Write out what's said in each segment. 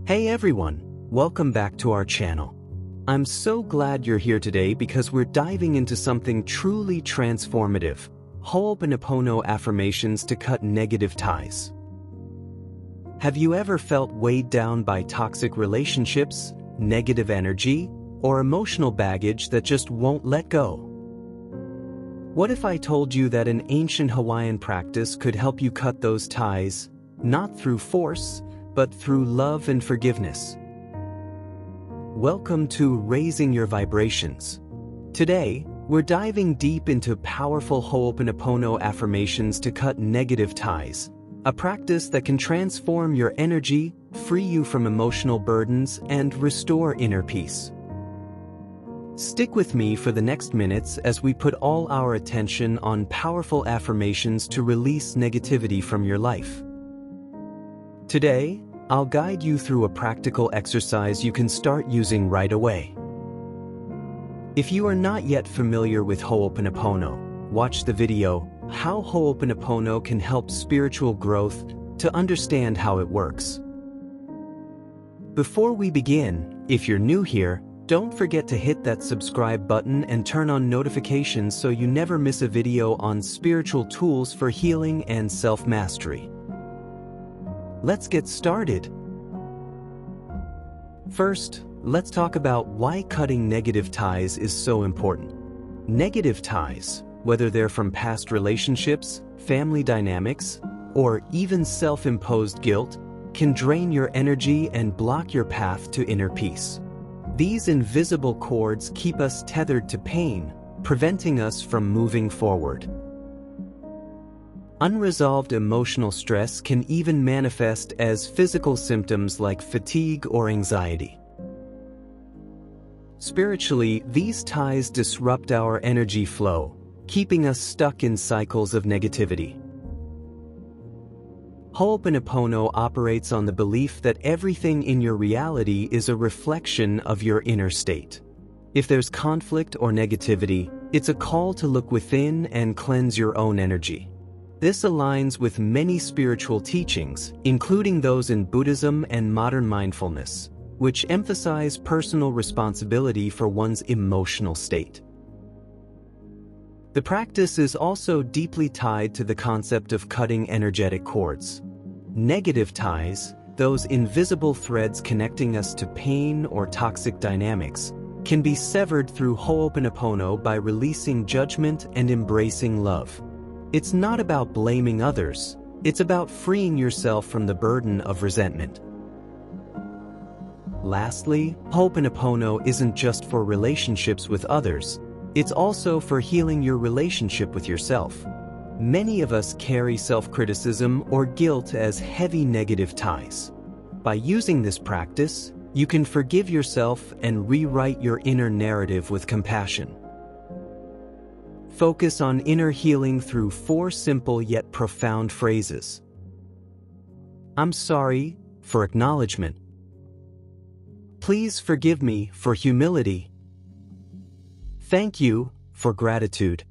Hey everyone, welcome back to our channel. I'm so glad you're here today because we're diving into something truly transformative, Ho'oponopono Affirmations to cut negative ties. Have you ever felt weighed down by toxic relationships, negative energy, or emotional baggage that just won't let go? What if I told you that an ancient Hawaiian practice could help you cut those ties, not through force, but through love and forgiveness? Welcome to Raising Your Vibrations. Today, we're diving deep into powerful Ho'oponopono affirmations to cut negative ties, a practice that can transform your energy, free you from emotional burdens, and restore inner peace. Stick with me for the next minutes as we put all our attention on powerful affirmations to release negativity from your life. Today, I'll guide you through a practical exercise you can start using right away. If you are not yet familiar with Ho'oponopono, watch the video, How Ho'oponopono Can Help Spiritual Growth, to understand how it works. Before we begin, if you're new here, don't forget to hit that subscribe button and turn on notifications so you never miss a video on spiritual tools for healing and self-mastery. Let's get started. First, let's talk about why cutting negative ties is so important. Negative ties, whether they're from past relationships, family dynamics, or even self-imposed guilt, can drain your energy and block your path to inner peace. These invisible cords keep us tethered to pain, preventing us from moving forward. Unresolved emotional stress can even manifest as physical symptoms like fatigue or anxiety. Spiritually, these ties disrupt our energy flow, keeping us stuck in cycles of negativity. Ho'oponopono operates on the belief that everything in your reality is a reflection of your inner state. If there's conflict or negativity, it's a call to look within and cleanse your own energy. This aligns with many spiritual teachings, including those in Buddhism and modern mindfulness, which emphasize personal responsibility for one's emotional state. The practice is also deeply tied to the concept of cutting energetic cords. Negative ties, those invisible threads connecting us to pain or toxic dynamics, can be severed through Ho'oponopono by releasing judgment and embracing love. It's not about blaming others, it's about freeing yourself from the burden of resentment. Lastly, Ho'oponopono isn't just for relationships with others, it's also for healing your relationship with yourself. Many of us carry self-criticism or guilt as heavy negative ties. By using this practice, you can forgive yourself and rewrite your inner narrative with compassion. Focus on inner healing through 4 simple yet profound phrases. I'm sorry, for acknowledgement. Please forgive me, for humility. Thank you, for gratitude.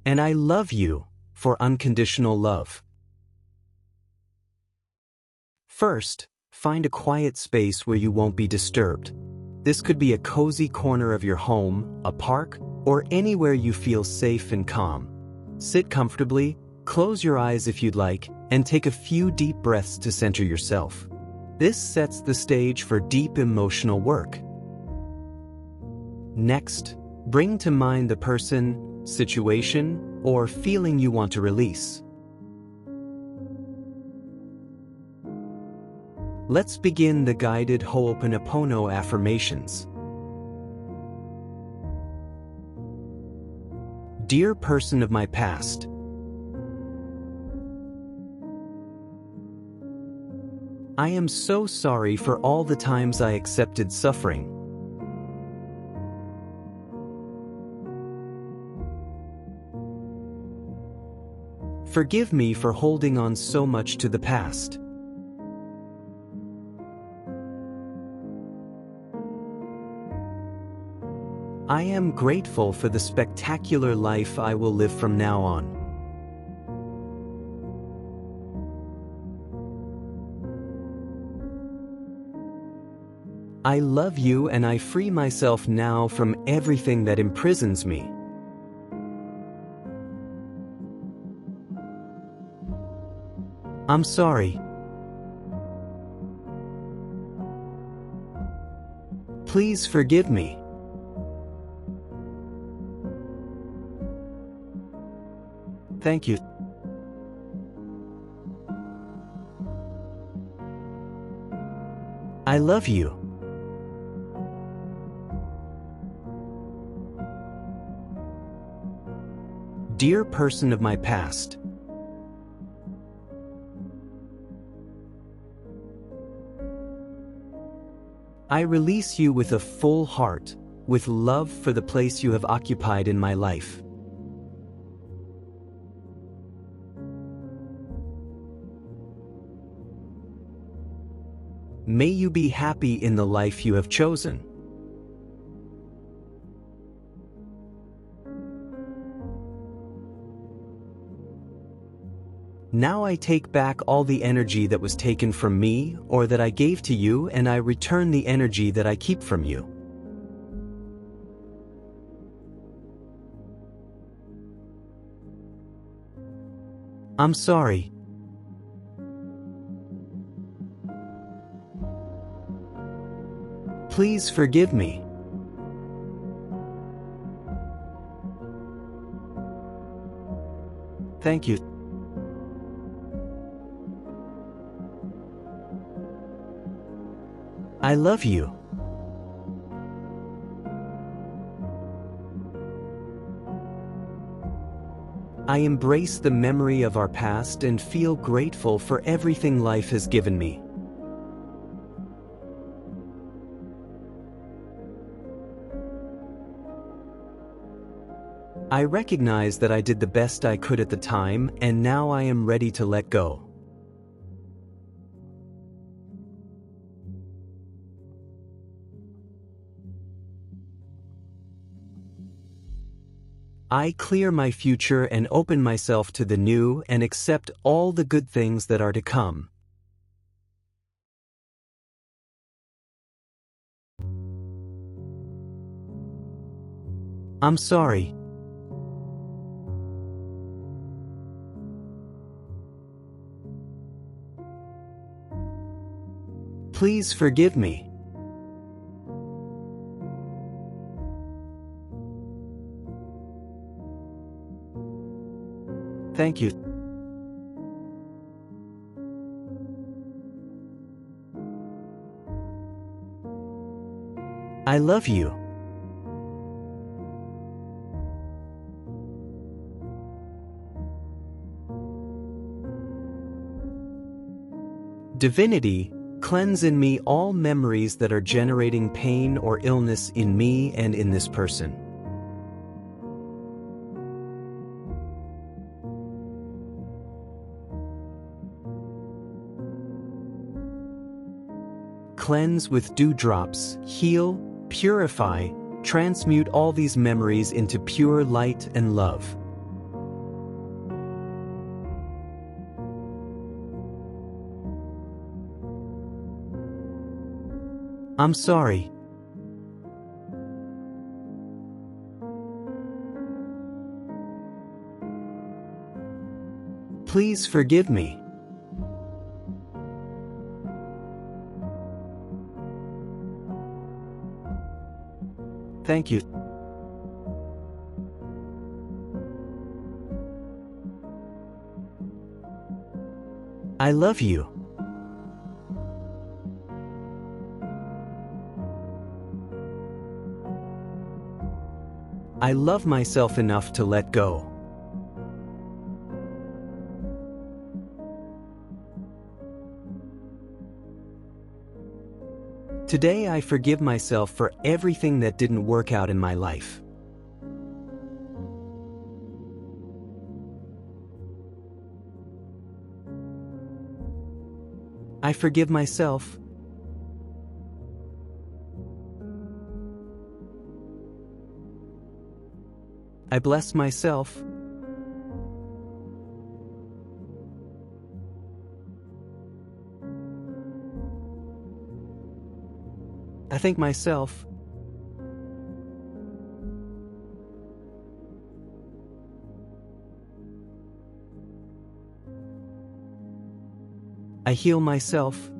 And I love you, for unconditional love. First, find a quiet space where you won't be disturbed. This could be a cozy corner of your home, a park, or anywhere you feel safe and calm. Sit comfortably, close your eyes if you'd like, and take a few deep breaths to center yourself. This sets the stage for deep emotional work. Next, bring to mind the person, situation, or feeling you want to release. Let's begin the guided Ho'oponopono affirmations. Dear person of my past, I am so sorry for all the times I accepted suffering. Forgive me for holding on so much to the past. I am grateful for the spectacular life I will live from now on. I love you and I free myself now from everything that imprisons me. I'm sorry. Please forgive me. Thank you. I love you. Dear person of my past, I release you with a full heart, with love for the place you have occupied in my life. May you be happy in the life you have chosen. Now I take back all the energy that was taken from me or that I gave to you, and I return the energy that I keep from you. I'm sorry. Please forgive me. Thank you. I love you. I embrace the memory of our past and feel grateful for everything life has given me. I recognize that I did the best I could at the time, and now I am ready to let go. I clear my future and open myself to the new and accept all the good things that are to come. I'm sorry. Please forgive me. Thank you. I love you. Divinity, cleanse in me all memories that are generating pain or illness in me and in this person. Cleanse with dewdrops, heal, purify, transmute all these memories into pure light and love. I'm sorry. Please forgive me. Thank you. I love you. I love myself enough to let go. Today I forgive myself for everything that didn't work out in my life. I forgive myself. I bless myself. I thank myself. I heal myself.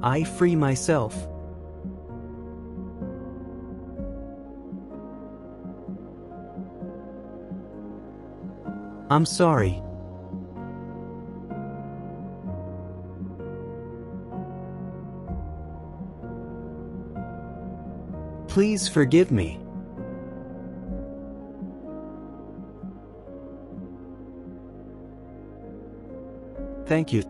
I free myself. I'm sorry. Please forgive me. Thank you.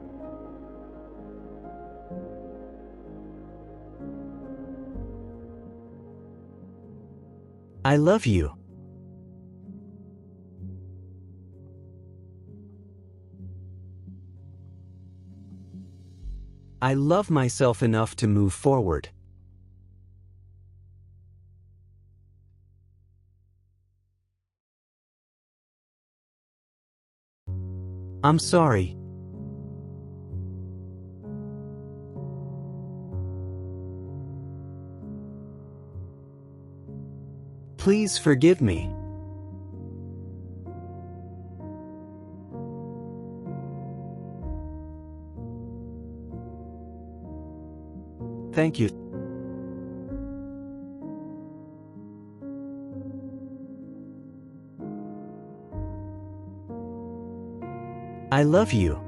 I love you. I love myself enough to move forward. I'm sorry. Please forgive me. Thank you. I love you.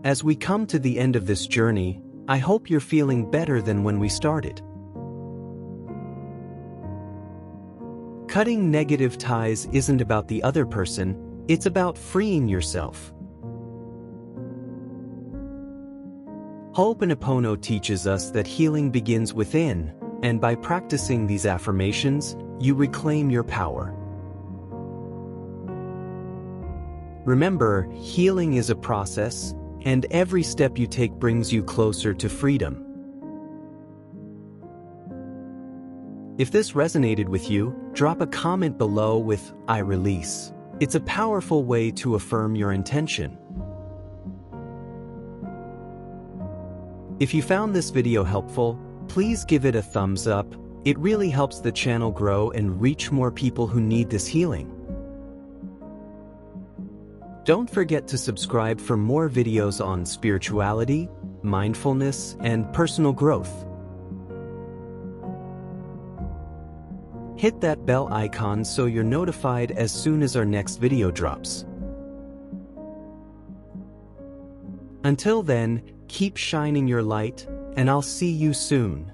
As we come to the end of this journey, I hope you're feeling better than when we started. Cutting negative ties isn't about the other person, it's about freeing yourself. Ho'oponopono teaches us that healing begins within, and by practicing these affirmations, you reclaim your power. Remember, healing is a process, and every step you take brings you closer to freedom. If this resonated with you, drop a comment below with "I release." It's a powerful way to affirm your intention. If you found this video helpful, please give it a thumbs up. It really helps the channel grow and reach more people who need this healing. Don't forget to subscribe for more videos on spirituality, mindfulness, and personal growth. Hit that bell icon so you're notified as soon as our next video drops. Until then, keep shining your light, and I'll see you soon.